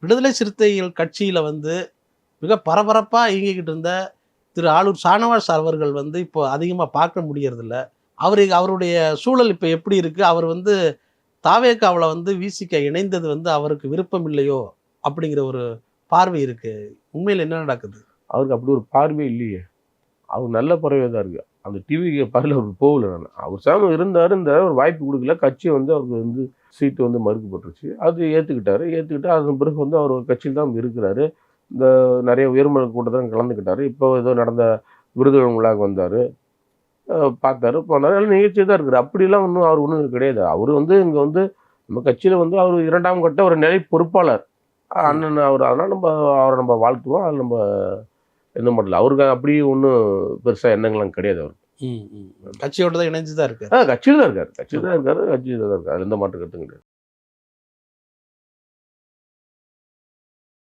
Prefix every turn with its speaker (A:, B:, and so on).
A: விடுதலை சிறுத்தைகள் கட்சியில வந்து மிக பரபரப்பா இயங்கிக்கிட்டு இருந்த திரு ஆளூர் ஷானவாஸ் அவர்கள் வந்து இப்போ அதிகமா பார்க்க முடியறதில்ல. அவருடைய சூழல் இப்ப எப்படி இருக்கு? அவர் வந்து தாவேகாவுல வந்து விசிக இணைந்தது வந்து அவருக்கு விருப்பம் இல்லையோ? அப்படிங்கிற ஒரு பார்வை இருக்கு. உண்மையில என்ன நடக்குது?
B: அவருக்கு அப்படி ஒரு பார்வை இல்லையே. அவர் நல்ல பறவையா தான் இருக்கு. அந்த டிவிக்கு பதில அவருக்கு போகல நானு. அவர் சாம இருந்தாரு, ஒரு வாய்ப்பு குடுக்கல. கட்சி வந்து அவருக்கு வந்து சீட்டு வந்து மறுக்கப்பட்டுருச்சு. அது ஏத்துக்கிட்டாரு. ஏத்துக்கிட்டு அதன் பிறகு வந்து அவர் கட்சியில தான் இருக்கிறாரு. இந்த நெறைய உயர்மட்ட கூட்டத்தில கலந்துக்கிட்டாரு. இப்போ ஏதோ நடந்த விருதுகள் விழாவுக்கு வந்தாரு. பார்த்தாரு, போனாரு. எல்லாம் நிகழ்ச்சியா தான் இருக்காரு. அப்படிலாம் அவர் ஒண்ணும் கிடையாது. அவரு வந்து இங்க வந்து நம்ம கட்சியில வந்து அவரு 2ஆம் கட்ட ஒரு நிலை பொறுப்பாளர்.
A: ம்.
B: அண்ணன் அவரு. அதனால அவர வாழ்த்துவோம். அதுல எதுவும் பண்ணல. அவருக்கு அப்படி ஒண்ணும் பெருசா எண்ணங்கள்லாம் கிடையாது அவருக்கு.
A: ம், ம். கட்சியோட தான் இணைஞ்சு தான் இருக்காரு.
B: கட்சியில தான் இருக்காரு. கட்சியில தான் இருக்காரு. கட்சியில தான் இருக்காரு. அதுல எந்த மாற்று கருத்தும் கிடையாது.